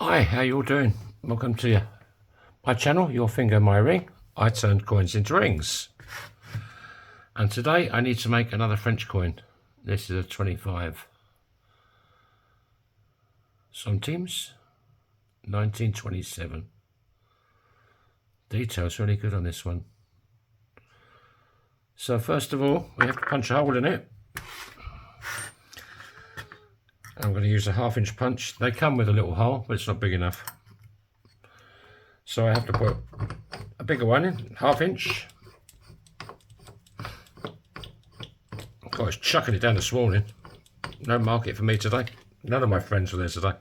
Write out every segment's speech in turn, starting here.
Hi, how you all doing? Welcome to my channel, Your Finger, My Ring. I turned coins into rings. And today I need to make another French coin. This is a 25 centimes, 1927. Details really good on this one. So first of all, we have to punch a hole in it. I'm going to use a 1/2 inch punch. They come with a little hole, but it's not big enough. So I have to put a bigger one in, 1/2 inch. I was chucking it down this morning. No market for me today. None of my friends were there today.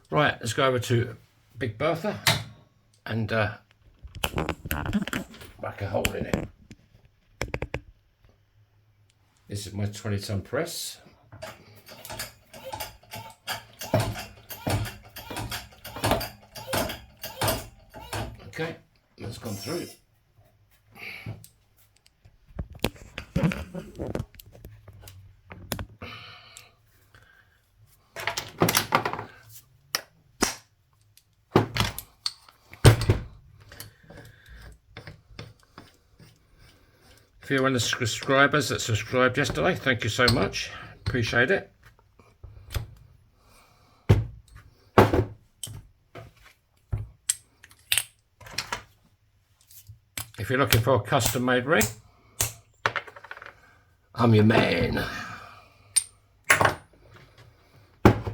Right, let's go over to Big Bertha and whack a hole in it. This is my 20-ton press. Okay, that's gone through. If you're one of the subscribers that subscribed yesterday, thank you so much. Appreciate it. If you're looking for a custom made ring, I'm your man. I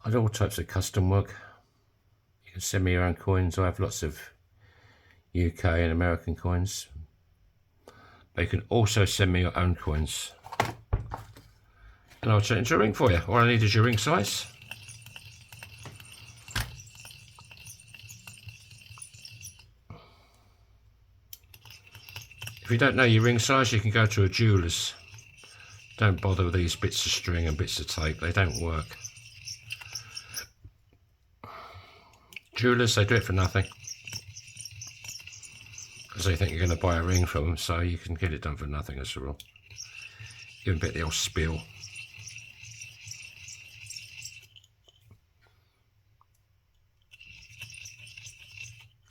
do all types of custom work. You can send me your own coins. I have lots of UK and American coins. But you can also send me your own coins. And I'll turn it into a ring for you. All I need is your ring size. If you don't know your ring size, you can go to a jeweller's. Don't bother with these bits of string and bits of tape, they don't work. Jewellers, they do it for nothing. Because they think you're going to buy a ring from them, so you can get it done for nothing as a rule. Give them a bit of the old spiel.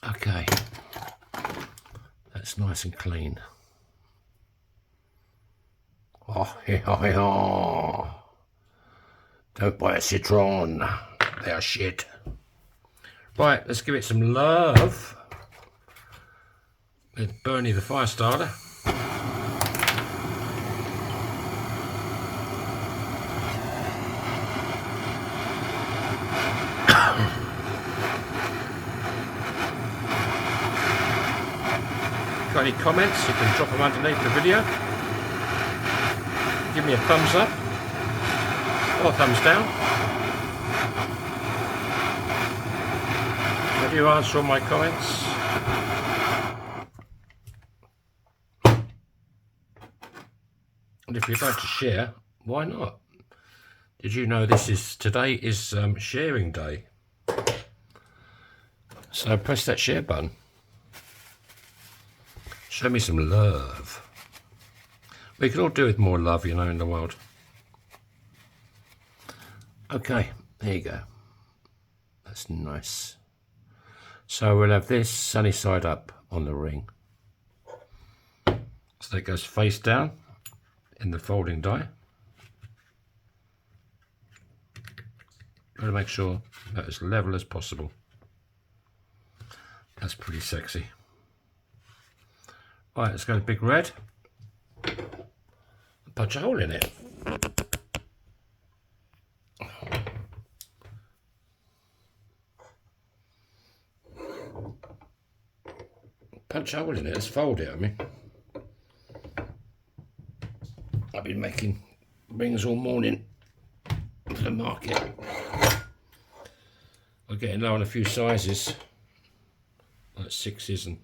Okay. That's nice and clean. Oh, yeah. Don't buy a citron. They are shit. Right, let's give it some love with Bernie the fire starter. Got any comments, you can drop them underneath the video. Give me a thumbs up or thumbs down. I do answer all my comments. And if you'd like to share, why not? Did you know today is sharing day? So press that share button. Show me some love. We could all do with more love, you know, in the world. Okay, there you go. That's nice. So we'll have this sunny side up on the ring. So that goes face down in the folding die. Got to make sure that is level as possible. That's pretty sexy. Right, let's go to big red. Punch a hole in it. Punch a hole in it, let's fold it, I mean. I've been making rings all morning for the market. I'm getting low on a few sizes, like 6s, and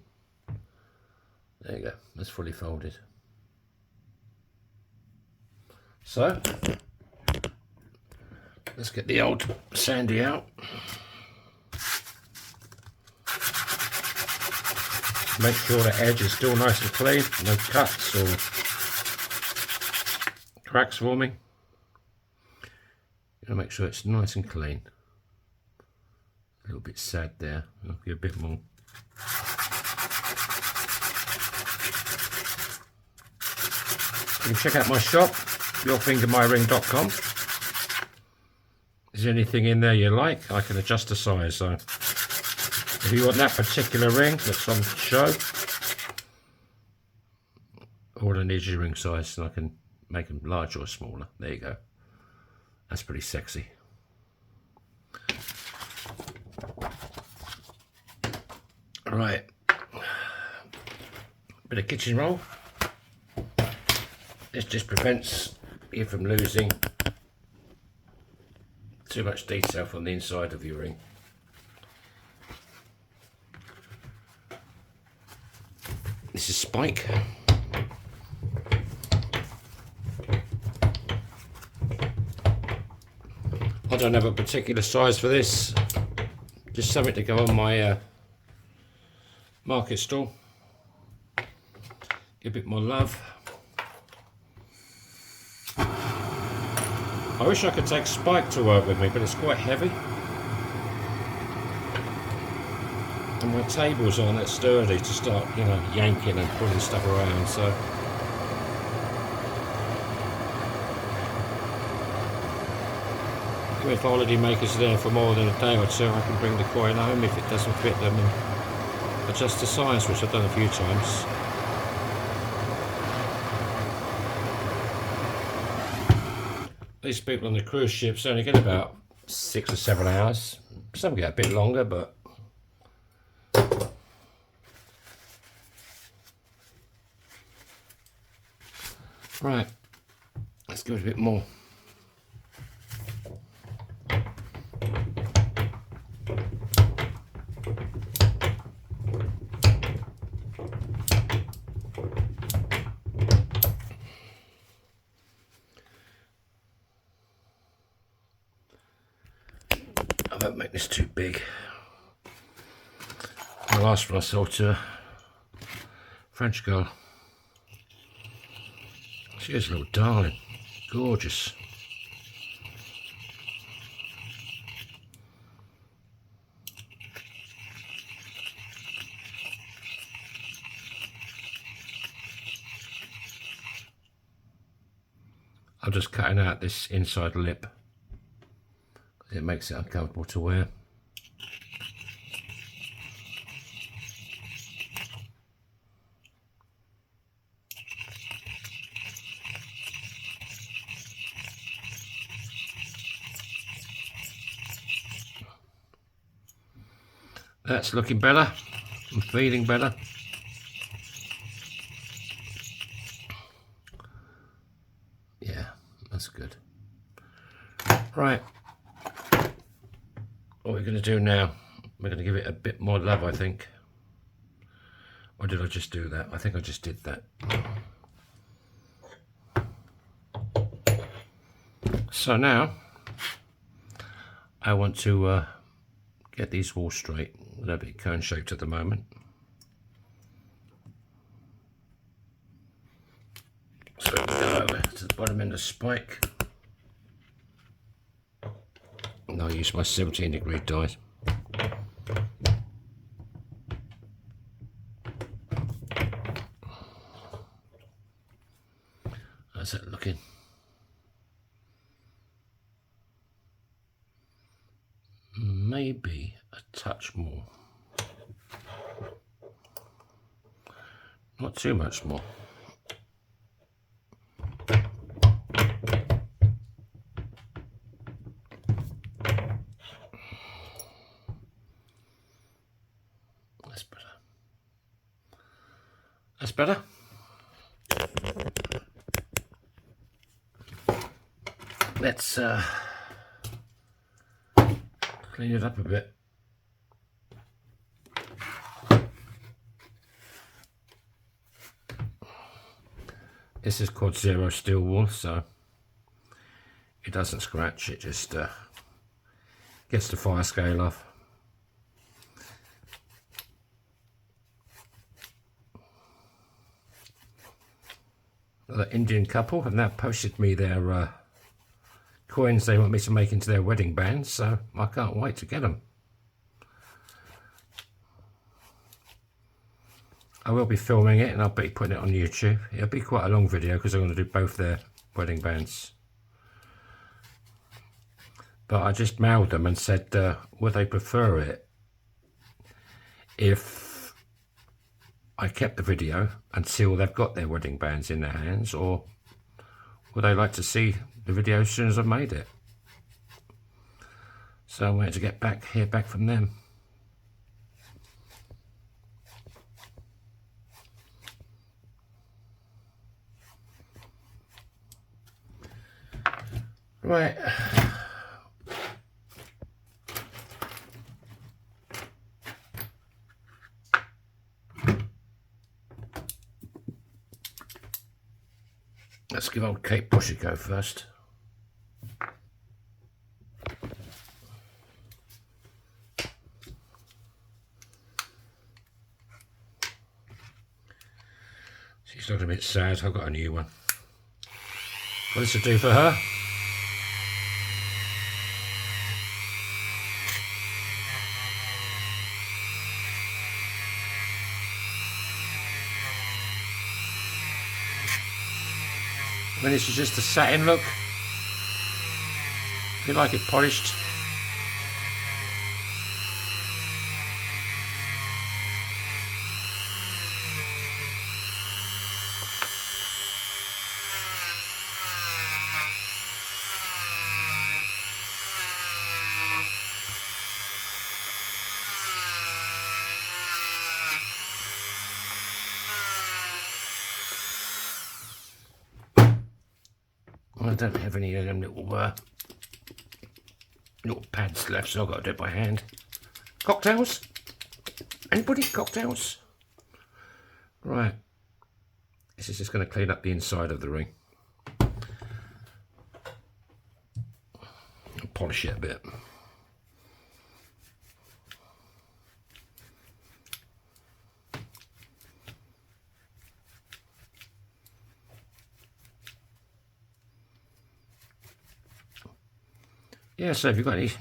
there you go, that's fully folded. So, let's get the old sandy out. Make sure the edge is still nice and clean, no cuts or cracks forming. Gonna make sure it's nice and clean. A little bit sad there. I'll give a bit more. You can check out my shop, yourfingermyring.com. Is there anything in there you like? I can adjust the size. So if you want that particular ring that's on show, all I need is your ring size, and I can make them larger or smaller. There you go. That's pretty sexy. Right, bit of kitchen roll. This just prevents you from losing too much detail from the inside of your ring. This is spike. I don't have a particular size for this, just something to go on my market stall. Give a bit more love. I wish I could take spike to work with me, but it's quite heavy. And my tables aren't that sturdy to start, you know, yanking and pulling stuff around, so. If holiday makers are there for more than a day or two, I can bring the coin home if it doesn't fit them and adjust the size, which I've done a few times. These people on the cruise ships only get about 6 or 7 hours. Some get a bit longer, but right, let's give it a bit more. I won't make this too big. The last one I sold to a French girl. She is a little darling, gorgeous. I'm just cutting out this inside lip. It makes it uncomfortable to wear. That's looking better. I'm feeling better. Yeah, that's good. Right. What we're going to do now, we're going to give it a bit more love, I think. Or did I just do that? I think I just did that. So now, I want to get these walls straight. They're a bit cone shaped at the moment. So we go over to the bottom end of spike. And I'll use my 17-degree die. How's that looking? Maybe a touch more. Not too much more. That's better. That's better. Let's clean it up a bit. This is called zero steel wool, so it doesn't scratch, it just gets the fire scale off. The Indian couple have now posted me their coins they want me to make into their wedding bands, so I can't wait to get them. I will be filming it and I'll be putting it on YouTube. It'll be quite a long video because I'm going to do both their wedding bands. But I just mailed them and said, would they prefer it if I kept the video until they've got their wedding bands in their hands, or would they like to see the video as soon as I've made it? So I'm waiting to hear back from them. Right. Let's give old Kate Bush a go first. She's looking a bit sad. I've got a new one. What does it do for her? When this is just a satin look, if you like it polished. I don't have any of them little pads left, so I've got to do it by hand. Cocktails? Anybody? Cocktails? Right. This is just going to clean up the inside of the ring. I'll polish it a bit. Yeah, so if you've got any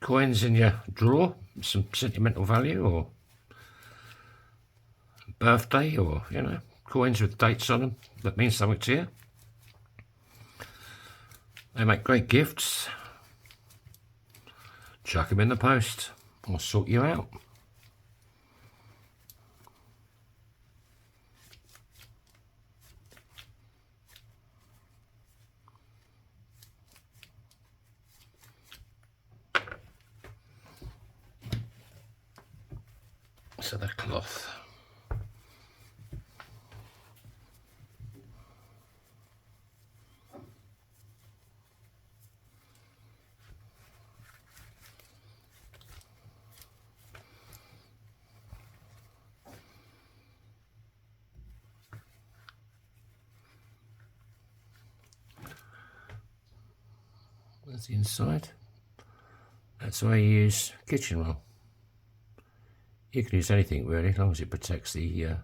coins in your drawer, some sentimental value, or birthday, or, you know, coins with dates on them that mean something to you, they make great gifts. Chuck them in the post. I'll sort you out. So the cloth. That's the inside. That's why you use kitchen roll. You can use anything really, as long as it protects the,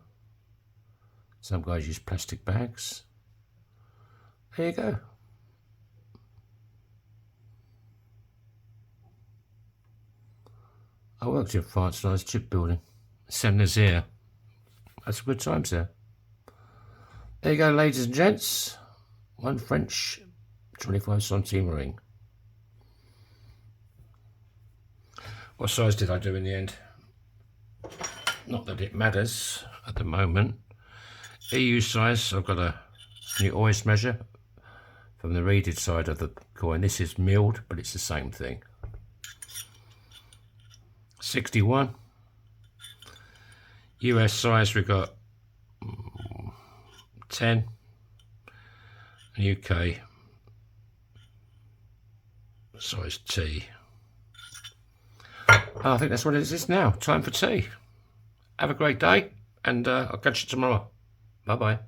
some guys use plastic bags. There you go. I worked in France when I was chipbuilding. Saint-Nazaire. That's good times there. There you go, ladies and gents. One French 25 centime ring. What size did I do in the end? Not that it matters at the moment. EU size, I've got a new always measure from the reeded side of the coin. This is milled, but it's the same thing. 61. US size, we've got 10. UK size T. I think that's what it is now. Time for tea. Have a great day, and I'll catch you tomorrow. Bye-bye.